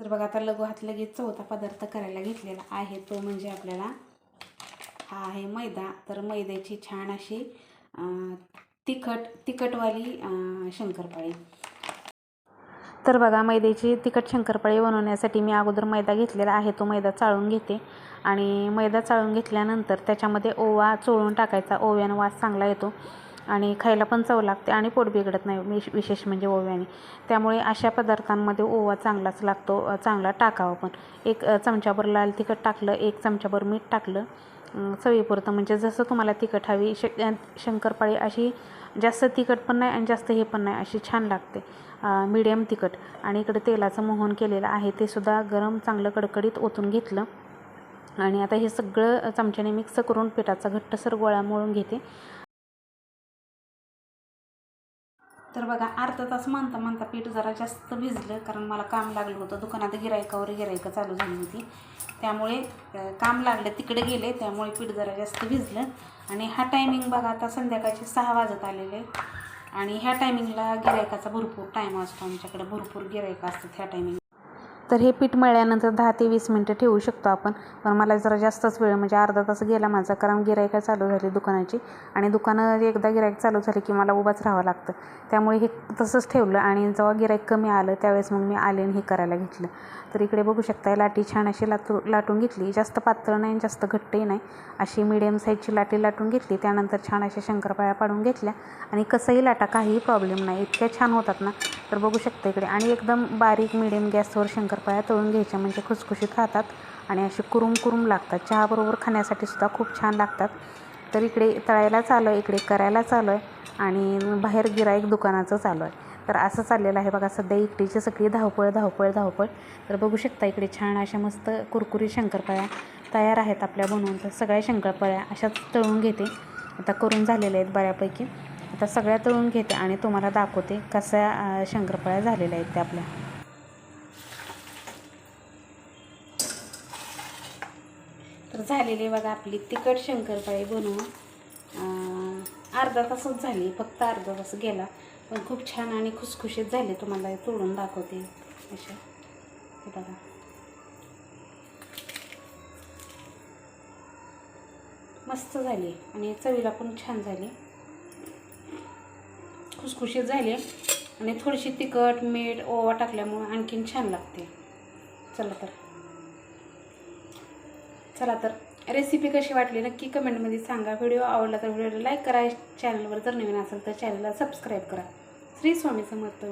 तर बघा आता लगोहात लगेच चौथा पदार्थ करायला घेतलेला आहे, तो म्हणजे आपल्याला हा आहे मैदा. तर मैद्याची छान अशी तिखटवाली शंकरपाळी. तर बघा मैद्याची तिखट शंकरपाळी बनवण्यासाठी मी अगोदर मैदा घेतलेला आहे, तो मैदा चाळून घेते. आणि मैदा चाळून घेतल्यानंतर त्याच्यामध्ये ओवा चोळून टाकायचा. ओव्यानं वास चांगला येतो आणि खायला पण चव लागते आणि पोट बिघडत नाही, विशेष म्हणजे ओव्याने. त्यामुळे अशा पदार्थांमध्ये ओवा चांगलाच लागतो, चांगला टाकावा. पण 1 चमचाभर लाल तिखट टाकलं, 1 चमचाभर मीठ टाकलं चवीपुरतं. म्हणजे जसं तुम्हाला तिखट हवी. शंकरपाळी अशी जास्त तिखट पण नाही आणि जास्त हे पण नाही, अशी छान लागते, मीडियम तिखट. आणि इकडे तेलाचं मोहन केलेलं आहे, ते सुद्धा गरम चांगलं कडकडीत ओतून घेतलं. आणि आता हे सगळं चमच्याने मिक्स करून पिठाचा घट्टसर गोळा मळून घेते. तर बघा अर्धा तास म्हणता पीठ जरा जास्त भिजलं, कारण मला काम लागलं होतं. दुकानात गिरायकं चालू झाली होती, त्यामुळे काम लागलं, तिकडे गेले, त्यामुळे पीठ जरा जास्त भिजलं. आणि हा टायमिंग बघा आता संध्याकाळचे 6 वाजत आलेले. आणि ह्या टायमिंगला गिरायकाचा भरपूर टाईम असतो, आमच्याकडे भरपूर गिरायकं असतात ह्या टायमिंग. तर हे पीठ मळल्यानंतर 10 ते 20 मिनटं ठेवू शकतो आपण. पण मला जरा जास्तच वेळ, म्हणजे अर्धा तास गेला माझा, कारण गिरायकं चालू झाली दुकानाची. आणि दुकानं एकदा गिरायक चालू झाली की मला उभाच राहावं लागतं, त्यामुळे हे तसंच ठेवलं. आणि जेव्हा गिरायक कमी आलं त्यावेळेस मग मी आले आणि हे करायला घेतलं. तर इकडे बघू शकता, लाटी छान अशी लाटून घेतली. जास्त पातळ नाही, जास्त घट्टही नाही, अशी मिडियम साईजची लाटी लाटून घेतली. त्यानंतर छान अशा शंकरपाळ्या पाडून घेतल्या. आणि कसंही लाटा, काहीही प्रॉब्लेम नाही, इतक्या छान होतात ना. तर बघू शकता इकडे. आणि एकदम बारीक मिडियम गॅसवर शंकरपाळ्या तळून घ्यायच्या, म्हणजे खुसखुशीत राहतात आणि असे कुरुम लागतात. चहाबरोबर खाण्यासाठी सुद्धा खूप छान लागतात. तर इकडे तळायला चालू आहे, इकडे करायला चालू आहे, आणि बाहेर गिराईक दुकानाचं चालू आहे. तर असं चाललेलं आहे बघा सध्या इकडीची सगळी धावपळ. तर बघू शकता इकडे छान अशा मस्त कुरकुरीत शंकरपाळ्या तयार आहेत आपल्या बनवून. तर सगळ्या शंकरपाळ्या अशाच तळून घेते. आता करून झालेल्या आहेत बऱ्यापैकी. आता सगळ्या तळून घेते आणि तुम्हाला दाखवते कशा शंकरपाळ्या झालेल्या आहेत त्या आपल्या. तर झालेली बघा आपली तिखट शंकरपाळी बनवून अर्धा तासच झाली, फक्त अर्धा तास गेला, पण खूप छान आणि खुसखुशीत झाले. तुम्हाला तोडून दाखवते अशा. हे बघा, मस्त झाली आणि चवीला पण छान झाली, खुसखुशीत झाली. आणि थोडीशी तिखट मीठ ओवा टाकल्यामुळे आणखीन छान लागते. चला तर रेसिपी कशी वाटली नक्की कमेंटमध्ये सांगा. व्हिडिओ आवडला तर व्हिडिओला लाईक करा. चॅनलवर जर नवीन असेल तर चॅनलला सबस्क्राईब करा. श्री स्वामी समर्थ.